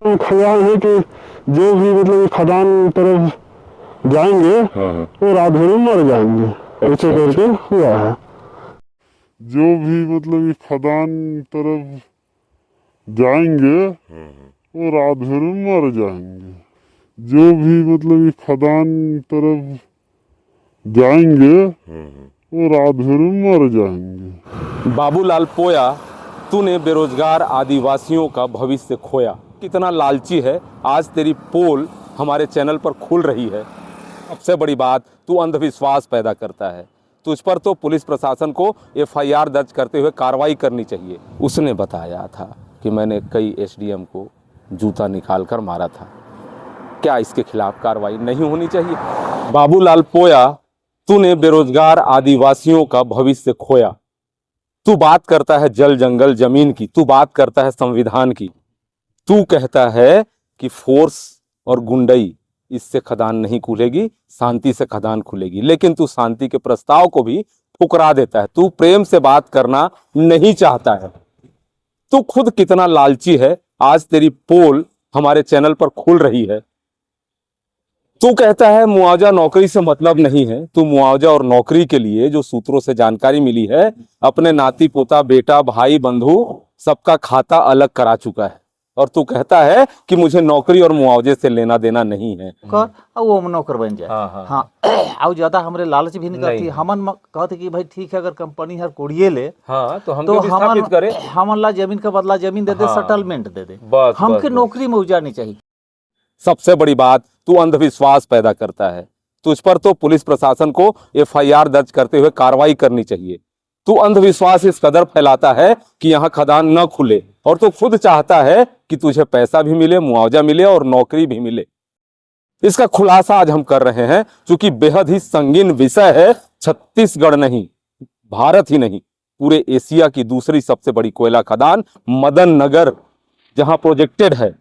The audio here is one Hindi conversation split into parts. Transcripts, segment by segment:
ख्याल है कि जो भी मतलब खदान तरफ जाएंगे वो रात भर में मर जाएंगे। ऐसे करके हुआ है। जो भी मतलब खदान तरफ जाएंगे वो रात भर में मर जाएंगे। जो भी मतलब खदान तरफ जाएंगे वो रात भर में मर जाएंगे। बाबूलाल पोया, तूने बेरोजगार आदिवासियों का भविष्य खोया। कितना लालची है, आज तेरी पोल हमारे चैनल पर खुल रही है। सबसे बड़ी बात, तू अंधविश्वास पैदा करता है। तुझ पर तो पुलिस प्रशासन को एफआईआर दर्ज करते हुए कार्रवाई करनी चाहिए। उसने बताया था कि मैंने कई एसडीएम को जूता निकाल कर मारा था। क्या इसके खिलाफ कार्रवाई नहीं होनी चाहिए? बाबूलाल पोया, तूने बेरोजगार आदिवासियों का भविष्य खोया। तू बात करता है जल जंगल जमीन की, तू बात करता है संविधान की, तू कहता है कि फोर्स और गुंडई इससे खदान नहीं खुलेगी, शांति से खदान खुलेगी। लेकिन तू शांति के प्रस्ताव को भी ठुकरा देता है। तू प्रेम से बात करना नहीं चाहता है। तू खुद कितना लालची है, आज तेरी पोल हमारे चैनल पर खुल रही है। तू कहता है मुआवजा नौकरी से मतलब नहीं है। तू मुआवजा और नौकरी के लिए जो सूत्रों से जानकारी मिली है, अपने नाती पोता बेटा भाई बंधु सबका खाता अलग करा चुका है। और तू कहता है कि मुझे नौकरी और मुआवजे से लेना देना नहीं है। कर वो नौकर बन जाए। हाँ और ज्यादा हमरे लालच भी नहीं करती। हमन कहते कि भाई ठीक है, अगर कंपनी हर कोड़िए ले तो हमन ला जमीन का बदला जमीन दे दे, सेटलमेंट दे दे। हमके नौकरी में उजारनी चाहिए। सबसे बड़ी बात, तू अंधविश्वास पैदा करता है। तुझ पर तो पुलिस प्रशासन को एफआईआर दर्ज करते हुए कार्रवाई करनी चाहिए। तू अंधविश्वास इस कदर फैलाता है कि यहाँ खदान न खुले, और तू खुद चाहता है कि तुझे पैसा भी मिले, मुआवजा मिले और नौकरी भी मिले। इसका खुलासा आज हम कर रहे हैं, क्योंकि बेहद ही संगीन विषय है। छत्तीसगढ़ नहीं, भारत ही नहीं, पूरे एशिया की दूसरी सबसे बड़ी कोयला खदान मदन नगर जहां प्रोजेक्टेड है,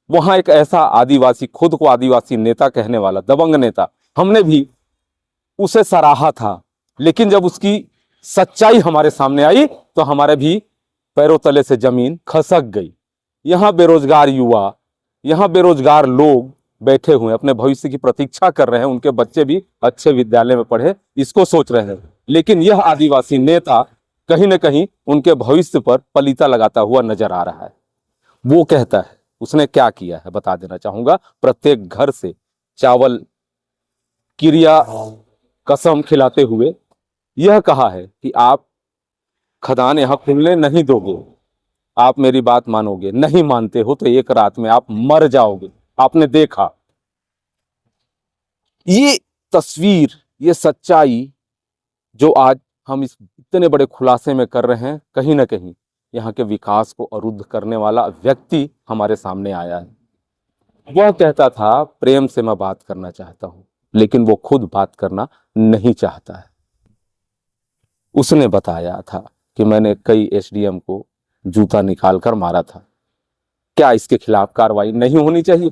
वहां एक ऐसा आदिवासी, खुद को आदिवासी नेता कहने वाला दबंग नेता, हमने भी उसे सराहा था। लेकिन जब उसकी सच्चाई हमारे सामने आई तो हमारे भी पैरों तले से जमीन खसक गई। यहाँ बेरोजगार युवा, यहाँ बेरोजगार लोग बैठे हुए अपने भविष्य की प्रतीक्षा कर रहे हैं। उनके बच्चे भी अच्छे विद्यालय में पढ़े, इसको सोच रहे हैं। लेकिन यह आदिवासी नेता कहीं न कहीं उनके भविष्य पर पलीता लगाता हुआ नजर आ रहा है। वो कहता है, उसने क्या किया है बता देना चाहूंगा। प्रत्येक घर से चावल क्रिया कसम खिलाते हुए यह कहा है कि आप खदान यहां खुलने नहीं दोगे, आप मेरी बात मानोगे, नहीं मानते हो तो एक रात में आप मर जाओगे। आपने देखा ये तस्वीर, ये सच्चाई जो आज हम इस इतने बड़े खुलासे में कर रहे हैं, कहीं ना कहीं यहाँ के विकास को अरुद्ध करने वाला व्यक्ति हमारे सामने आया है। वह कहता था प्रेम से मैं बात करना चाहता हूं, लेकिन वो खुद बात करना नहीं चाहता है। उसने बताया था कि मैंने कई एसडीएम को जूता निकाल कर मारा था। क्या इसके खिलाफ कार्रवाई नहीं होनी चाहिए?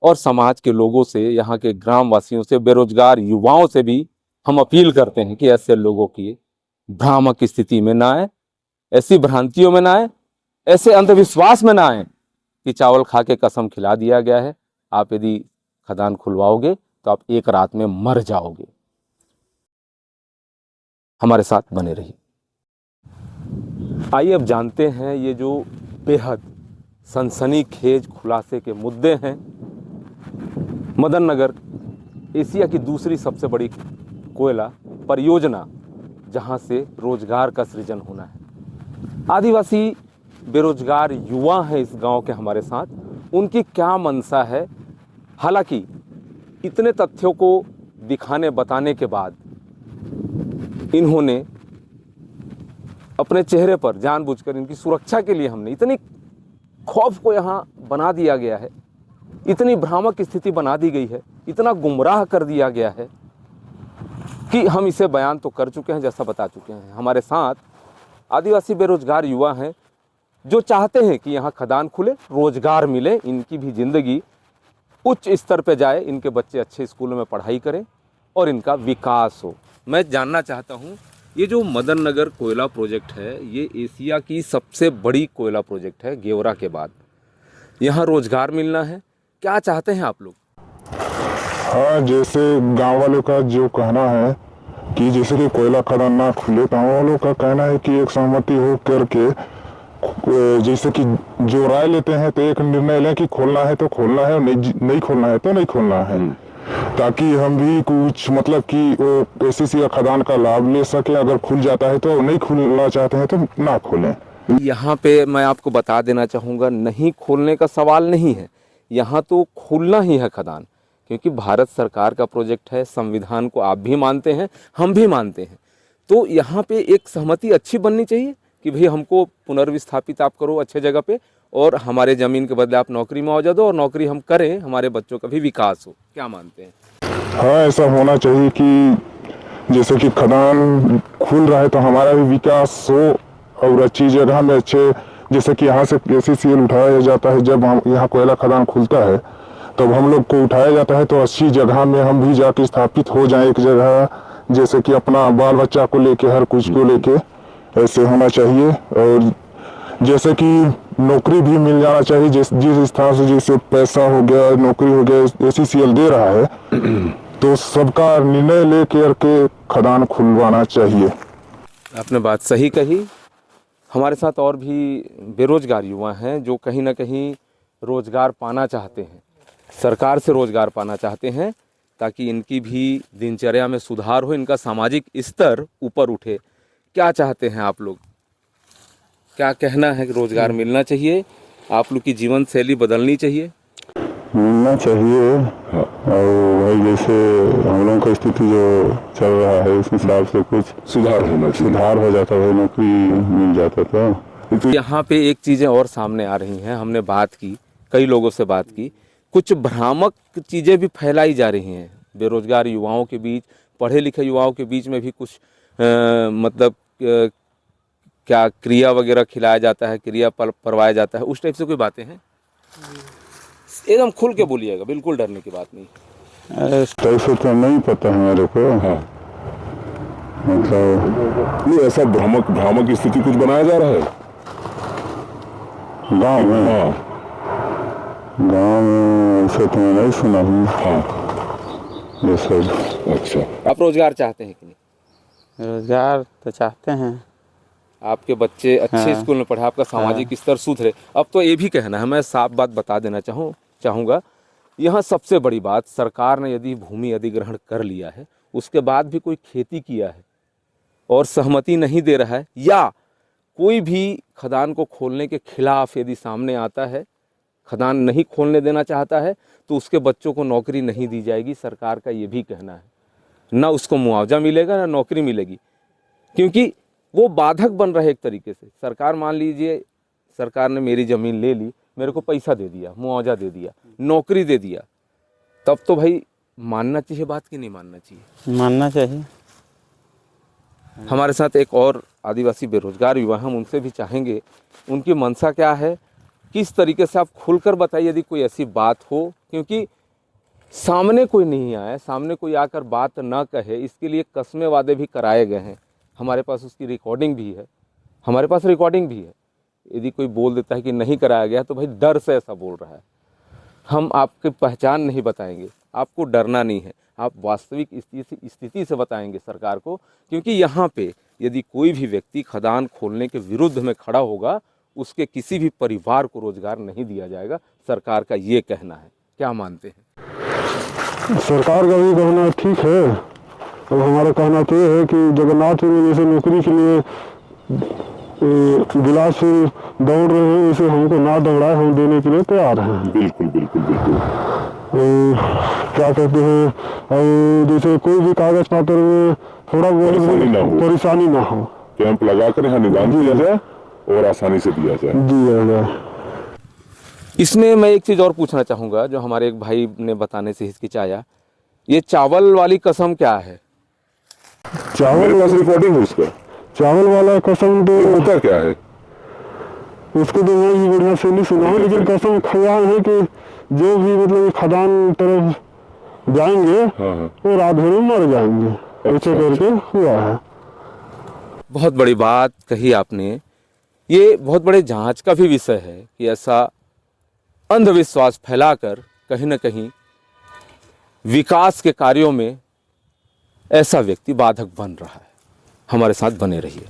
और समाज के लोगों से, यहाँ के ग्रामवासियों से, बेरोजगार युवाओं से भी हम अपील करते हैं कि ऐसे लोगों की भ्रामक स्थिति में ना आए, ऐसी भ्रांतियों में ना आए, ऐसे अंधविश्वास में ना आए कि चावल खा के कसम खिला दिया गया है, आप यदि खदान खुलवाओगे तो आप एक रात में मर जाओगे। हमारे साथ बने रहिए। आइए अब जानते हैं ये जो बेहद सनसनीखेज खुलासे के मुद्दे हैं। मदन नगर एशिया की दूसरी सबसे बड़ी कोयला परियोजना, जहां से रोजगार का सृजन होना है। आदिवासी बेरोजगार युवा हैं इस गांव के हमारे साथ, उनकी क्या मंशा है। हालांकि इतने तथ्यों को दिखाने बताने के बाद इन्होंने अपने चेहरे पर जानबूझकर, इनकी सुरक्षा के लिए हमने इतनी खौफ को यहाँ बना दिया गया है, इतनी भ्रामक स्थिति बना दी गई है, इतना गुमराह कर दिया गया है कि हम इसे बयान तो कर चुके हैं, जैसा बता चुके हैं। हमारे साथ आदिवासी बेरोजगार युवा हैं जो चाहते हैं कि यहाँ खदान खुले, रोजगार मिले, इनकी भी जिंदगी उच्च स्तर पे जाए, इनके बच्चे अच्छे स्कूलों में पढ़ाई करें और इनका विकास हो। मैं जानना चाहता हूँ, ये जो मदन नगर कोयला प्रोजेक्ट है, ये एशिया की सबसे बड़ी कोयला प्रोजेक्ट है गेवरा के बाद। यहाँ रोजगार मिलना है, क्या चाहते हैं आप लोग? हाँ, जैसे गांव वालों का जो कहना है कि जैसे कि कोयला खदान ना खुले, गांव वालों का कहना है कि एक सहमति हो करके जैसे कि जो राय लेते हैं तो एक निर्णय लें कि खोलना है तो खोलना है और नहीं खोलना है तो नहीं खोलना है, ताकि हम भी कुछ मतलब कि वो एससीसी या खदान का लाभ ले सके। अगर खुल जाता है तो नहीं खुलना चाहते हैं तो ना खोलें। यहाँ पे मैं आपको बता देना चाहूँगा, नहीं खोलने का सवाल नहीं है, यहाँ तो खोलना ही है खदान, क्योंकि भारत सरकार का प्रोजेक्ट है, संविधान को आप भी मानते हैं, हम भी मानते हैं। तो यहाँ पे एक सहमति अच्छी बननी चाहिए कि भाई हमको पुनर्विस्थापित आप करो अच्छे जगह पे, और हमारे ज़मीन के बदले आप नौकरी मुआवजा दो, और नौकरी हम करें, हमारे बच्चों का भी विकास हो। क्या मानते हैं? हाँ, ऐसा होना चाहिए कि जैसे कि खदान खुल रहा है तो हमारा भी विकास हो और अच्छी जगह में अच्छे, जैसे कि यहाँ से एससीसीएल उठाया जाता है, जब हम यहाँ कोयला खदान खुलता है तब हम लोग को उठाया जाता है तो अच्छी जगह में हम भी जाके स्थापित हो जाएं एक जगह, जैसे कि अपना बाल बच्चा को लेके, हर कुछ को लेके ऐसे होना चाहिए। और जैसे कि नौकरी भी मिल जाना चाहिए, जिस स्थान से जैसे पैसा हो गया, नौकरी हो गया, एससीसीएल दे रहा है तो सबका निर्णय लेकर के खदान खुलवाना चाहिए। आपने बात सही कही। हमारे साथ और भी बेरोजगार युवा हैं जो कहीं ना कहीं रोजगार पाना चाहते हैं, सरकार से रोजगार पाना चाहते हैं, ताकि इनकी भी दिनचर्या में सुधार हो, इनका सामाजिक स्तर ऊपर उठे। क्या चाहते हैं आप लोग? क्या कहना है कि रोजगार मिलना चाहिए, आप लोग की जीवन शैली बदलनी चाहिए? मिलना चाहिए। और भाई जैसे हम लोगों का स्थिति जो चल रहा है उस हिसाब से कुछ सुधार हो जाता है, नौकरी मिल जाता था। यहाँ पे एक चीज़ें और सामने आ रही हैं, हमने बात की, कई लोगों से बात की, कुछ भ्रामक चीज़ें भी फैलाई जा रही हैं बेरोजगार युवाओं के बीच, पढ़े लिखे युवाओं के बीच में भी कुछ मतलब क्या क्रिया वगैरह खिलाया जाता है, क्रिया परवाया जाता है, उस टाइप से कोई बातें हैं? एकदम खुल के बोलिएगा, बिल्कुल डरने की बात नहीं। इस टाइप से तो नहीं पता है मेरे को। हाँ, मतलब नहीं, ऐसा भ्रामक स्थिति कुछ बनाया जा रहा है गांव में। हाँ, गांव में ऐसे तो नहीं सुना हूँ। हाँ, ये सब। अच्छा, आप रोजगार चाहते हैं कि नहीं? रोजगार तो चाहते हैं। आपके बच्चे अच्छे स्कूल में पढ़े, आपका सामाजिक स्तर सुधरे। अब तो ये भी कहना है, मैं साफ बात बता देना चाहूँगा, यहाँ सबसे बड़ी बात, सरकार ने यदि भूमि अधिग्रहण कर लिया है, उसके बाद भी कोई खेती किया है और सहमति नहीं दे रहा है, या कोई भी खदान को खोलने के खिलाफ यदि सामने आता है, खदान नहीं खोलने देना चाहता है, तो उसके बच्चों को नौकरी नहीं दी जाएगी। सरकार का ये भी कहना है, ना उसको मुआवजा मिलेगा ना नौकरी मिलेगी, क्योंकि वो बाधक बन रहा है एक तरीके से। सरकार, मान लीजिए सरकार ने मेरी ज़मीन ले ली, मेरे को पैसा दे दिया, मुआवजा दे दिया, नौकरी दे दिया, तब तो भाई मानना चाहिए बात कि नहीं मानना चाहिए? मानना चाहिए। हमारे साथ एक और आदिवासी बेरोजगार युवा, हम उनसे भी चाहेंगे उनकी मंशा क्या है, किस तरीके से आप खुलकर बताइए यदि कोई ऐसी बात हो, क्योंकि सामने कोई नहीं आया, सामने कोई आकर बात ना कहे, इसके लिए कस्मे वादे भी कराए गए हैं। हमारे पास उसकी रिकॉर्डिंग भी है, हमारे पास रिकॉर्डिंग भी है। यदि कोई बोल देता है कि नहीं कराया गया तो भाई डर से ऐसा बोल रहा है। हम आपकी पहचान नहीं बताएंगे, आपको डरना नहीं है, आप वास्तविक स्थिति से बताएंगे सरकार को, क्योंकि यहाँ पे यदि कोई भी व्यक्ति खदान खोलने के विरुद्ध में खड़ा होगा, उसके किसी भी परिवार को रोजगार नहीं दिया जाएगा। सरकार का ये कहना है, क्या मानते हैं? सरकार का भी कहना ठीक है, और हमारा कहना तो ये है कि जगन्नाथपुर में जैसे नौकरी के लिए बिलासपुर दौड़ रहे हैं, उसे हमको ना दौड़ाए, हम देने के लिए तैयार हैं। बिल्कुल बिल्कुल बिल्कुल। क्या कहते हैं, और जैसे कोई भी कागज पत्र में थोड़ा बहुत परेशानी ना हो, कैंप लगा कर यहाँ निदान दिया जाए और आसानी से दिया जाए। इसमें मैं एक चीज़ और पूछना चाहूँगा, जो हमारे एक भाई ने बताने से हिचकिचाया, ये चावल वाली कसम क्या है? मेरे पास रिकॉर्डिंग है उसका। चावल वाला कसम तो होता क्या है उसको तो मैं भी बढ़िया से नहीं सुना हूँ, लेकिन कसम खया है कि जो भी मतलब खदान तरफ जाएंगे वो रात भर में मर जाएंगे, ऐसे करके हुआ है। बहुत बड़ी बात कही आपने। ये बहुत बड़े जांच का भी विषय है कि ऐसा अंधविश्वास फैलाकर कहीं ना कहीं विकास के कार्यों में ऐसा व्यक्ति बाधक बन रहा है। हमारे साथ बने रहिए।